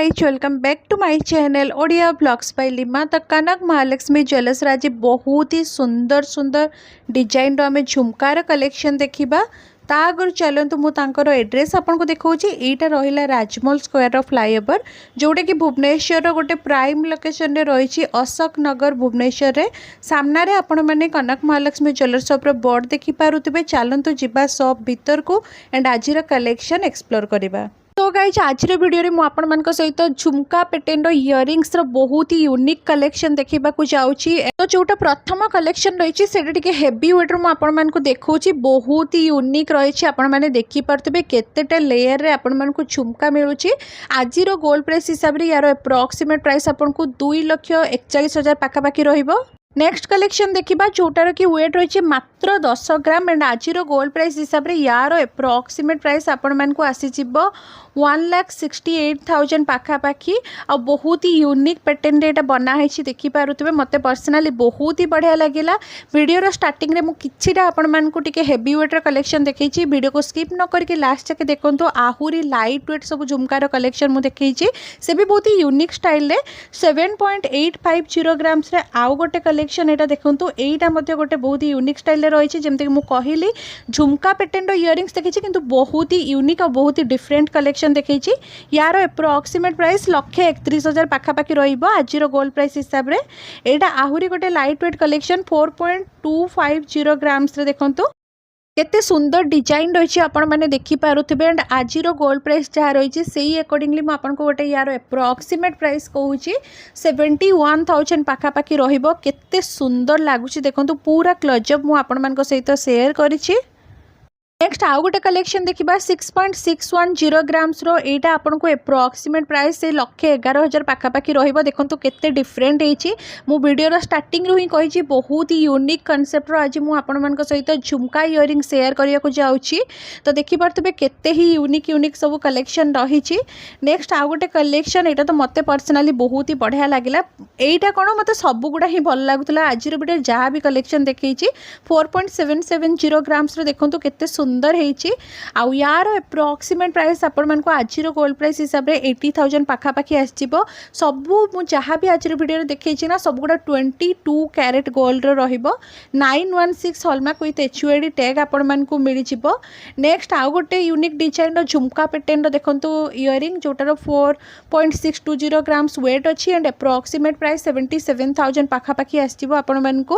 Guys welcome back to my channel Odia blogs by Lima. तो Kanak Mahalakshmi jewellers आज बहुत ही सुंदर सुंदर डिजाइन आम झुमकार कलेक्शन देखा। ता आगर चलतु मुझे एड्रेस आपको देखा। यहाँ रहा राजमहल स्क्वायर फ्लाईओवर जोटा कि भुवनेश्वर गोटे प्राइम लोकेशन रही अशोक नगर भुवनेश्वर रे सामने आपण मैंने कनक महालक्ष्मी ज्वेलर्स शॉप बोर्ड देखिपे। चलतु जीवा शॉप भीतर को एंड आज कलेक्शन एक्सप्लोर करवा। तो गाइज आज वीडियो में आपण मान सहित झुमका पैटर्न इयरिंग्स बहुत ही यूनिक कलेक्शन देखा जाऊँगी। तो जोटा प्रथम कलेक्शन रही है हेवी वेट मुझे देखा बहुत ही यूनिक रही। आपण मैंने देखिपे केतेटा लेयर रे आपण मानक झुमका मिलूँ। आज गोल्ड प्राइस हिसाब से यार अप्रोक्सीमेट प्राइस आपको 2,41,000 पाखापाखि रहिबो। नेक्स्ट कलेक्शन देखा जोटार कि वेट रही मात्र 10 ग्राम एंड आज गोल्ड प्राइस हिसाब से यार अप्रोक्सीमेट प्राइस आपण मानक आसी 1,68,000 पाखापाखि आ बहुत ही यूनिक पैटर्न रे बनाई देखिपे। मत पर्सनाली बहुत ही बढ़िया लगे। वीडियो स्टार्टिंग रे मुझा आपण मानक हेवी वेट्र कलेक्शन देखी। वीडियो को स्किप न करके लास्ट तक देखो। आहरी लाइट वेट सब झुमकार कलेक्शन मुझे देखी से भी बहुत ही यूनिक स्टाइल रे 7.850 ग्राम्स रे आउ गोटे कलेक्शन यहाँ देखो। यहाँ गोटे बहुत ही यूनिक स्टाइल रही जमीक मुझे कहली झुमका पैटर्न इयरिंग्स देखी किंतु बहुत ही यूनिक और बहुत ही डिफरेंट कलेक्शन देखी। यार अप्रोक्सीमेट प्राइस 1,31,000 पाखापाखि आज गोल्ड प्राइस हिसाब से। यहाँ आहरी गोटे लाइट वेट कलेक्शन 4.250 ग्राम्स देखो केते सुंदर डिजाइन रही आपण मैंने देखिपे। एंड आज गोल्ड प्राइस जहाँ रही से अकॉर्डिंगली मुझे गोटे यार अप्रोक्सीमेट प्राइस कहूँ 71,000 पाखापाखि केते सुंदर लगुच देखो। पूरा क्लोजअप मुझे सहित शेयर करी। नेक्स्ट आउ गोटे कलेक्शन देखा 6.610 ग्राम्स यहाँ आपन को अप्रोक्सीमेट प्राइस से 1,11,000 पाखापाखि देखो केते डिफरेंट हो। वीडियो स्टार्टिंग रू ही कही बहुत ही यूनिक कनसेप्ट आज मुझे सहित झुमका इयरिंग शेयर करने को जाऊँगी। तो देखिपे केते ही यूनिक यूनिक सब कलेक्शन रही। नेक्स्ट आउ गोटे कलेक्शन यहाँ तो मत पर्सनाली बहुत ही बढ़िया लगे। यहाँ कौन मत सबुगुड़ा ही भल लगुला। आज वीडियो जहाँ भी कलेक्शन देखी 4.770 ग्राम्स देखो केते सुंदर है। आउ यार अप्रोक्सीमेट प्राइस आपण मानक आज गोल्ड प्राइस हिसाब से 80,000 पाखापाखि आसो। सबू मु जहाँ भी आज वीडियो देखी ना सबुगुड़ा 22 कैरेट गोल्ड रहिबो 916 हॉलमार्क विथ HUID टैग आपण मानक मिल जिवो। नेक्स्ट आउ गोटे यूनिक डिजाइन झुमका पैटर्न देखंतु इयरिंग जोटार 4.620 ग्राम्स वेट अच्छी एंड अप्रोक्सीमेट प्राइस 77,000 पाखापाखि आसो आपण मानक।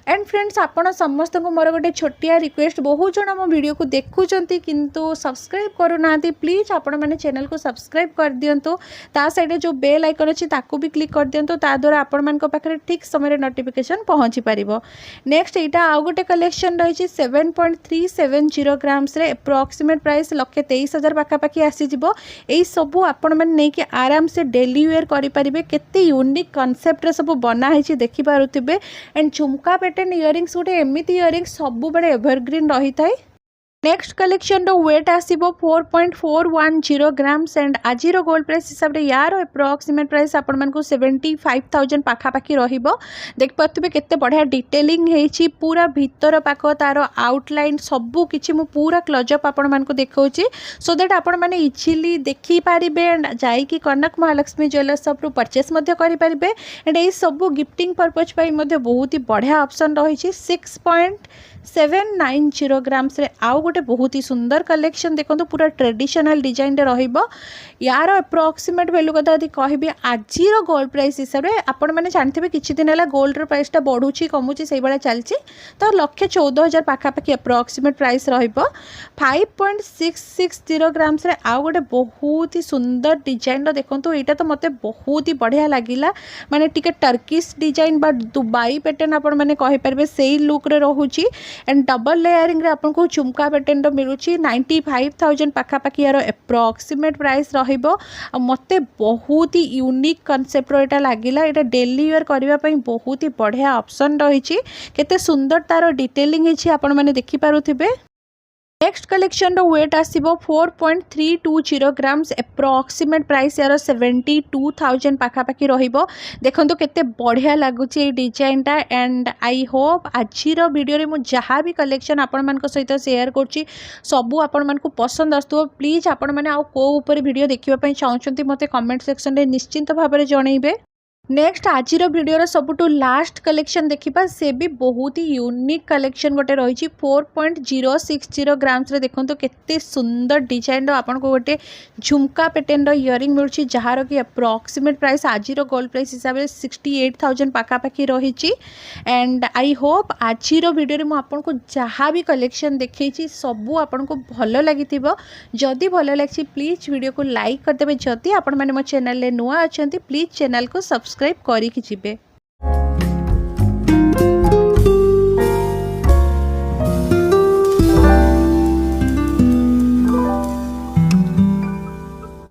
एंड फ्रेंड्स आपण समस्त को मोर गोटे छोटिया रिक्वेस्ट बहुत जन मो वीडियो को देखुचंती किंतु सब्सक्राइब करूना प्लीज आपण मैंने चैनल को सब्सक्राइब कर दिंतु। ता साइड जो बेल आइकन अच्छी ताकू भी क्लिक कर दिंतु। ता द्वारा आपण मान पाखे ठीक समय नोटिफिकेशन पहुँची पारिबो। नेक्स्ट यहाँ आउ गोटे कलेक्शन रही 7.370 ग्राम्स रे अप्रोक्सीमेट प्राइस 1,23,000 पाखापाखि आसीजिवो। यही सबू आपण मैंने नहीं आराम से डेली वेयर करें। केते यूनिक कनसेप्ट सब बनाई देखिपे। एंड झुमका पैटर्न इयरिंग्स गोटे एमती इयरिंग्स सब बड़े एवरग्रीन रही है। नेक्स्ट कलेक्शन वेट आसीबो 4.410 ग्राम्स एंड आज गोल्ड प्राइस हिसाब से यार अप्रोक्सीमेट प्राइस आपण मानक 75,000 पाखापाखि रहिबो। देख पाथबे केते बढ़िया डिटेलिंग हेची पूरा भीतर पाख तार आउटलाइन सबू किछि मु पूरा क्लोजअप आपण मानक देखौची सो दैट आपण माने इजीली देखि पारिबे एंड जाई कि कनक महालक्ष्मी ज्वेलर्स शॉप रु परचेस मध्य करि पारिबे। एंड ए सबू गिफ्टिंग पर्पज पई मध्य बहुत ही बढ़िया ऑप्शन रही 6.790 ग्राम्स रे आउ गोटे बहुत ही सुंदर कलेक्शन देखो। पूरा ट्रेडिशनल डिजाइन रहिबो। यार अप्रोक्सीमेट वैल्यू कथा यदि कहबी आज गोल्ड प्राइस हिसाब से आपण मैंने जानते किछि दिन है गोल्ड प्राइस टा बढ़ुची कमुची से भाया चलती। तो 1,14,000 पाखापाखि अप्रोक्सीमेट प्राइस रहिबो। 5.660 ग्राम्स रे आउ गोटे बहुत ही सुंदर डिजाइन देखो। यहाँ तो मते बहुत ही बढ़िया लगिला माने टिके टर्किश डिजाइन बा दुबई पैटर्न आपण मैंने कहि परबे सेही लुक रे रहूची। एंड डबल लेयरिंग रे आपन को झुमका पैटर्न मिलूँ 95,000 पाखापाखि यार अप्रोक्सीमेट प्राइस रहिबो। मते बहुत ही यूनिक कनसेप्ट यहाँ लगे। यहाँ डेली वेयर करने बहुत ही बढ़िया ऑप्शन रही। केते सुंदर तार डिटेलिंग आपण मैंने देखिपे। नेक्स्ट कलेक्शन रो वेट आसीबो 4.320 ग्राम्स एप्रोक्सीमेट प्राइस यार 72,000 पाखापाखि रहिबो। देखंतु केते बढ़िया लागुची ए डिजाइनटा एंड आई होप आजिर वीडियो रे मु जहाँ भी कलेक्शन आपण मान सहित शेयर करछि सबू आपण मान को पसंद आस्तु प्लीज आपण माने आ को ऊपर वीडियो देखिबा पई चाहउछंती मते कमेंट सेक्शन रे निश्चिंत भाबरे जणैबे। नेक्स्ट आजिर वीडियो सबुठु लास्ट कलेक्शन देखिबा से भी बहुत ही यूनिक कलेक्शन गोटे रही 4.060 ग्राम्स रे देखंतु केते सुंदर डिजाइन आपन को गोटे झुमका पैटर्न इयरिंग मिलुची जहार कि अप्रोक्सीमेट प्राइस आजिर गोल्ड प्राइस हिसाब से 68,000 पाखापाखि रही। एंड आई होप आजिर वीडियो में आपन को जहाँ भी कलेक्शन देखी सबू आपन को भल लगी जदि भल लगी प्लीज वीडियो को लाइक करदे जदि आपण माने मो चैनल रे नुआ अच्छा प्लीज चैनल को सब्सक्राइब करिकी जिबे।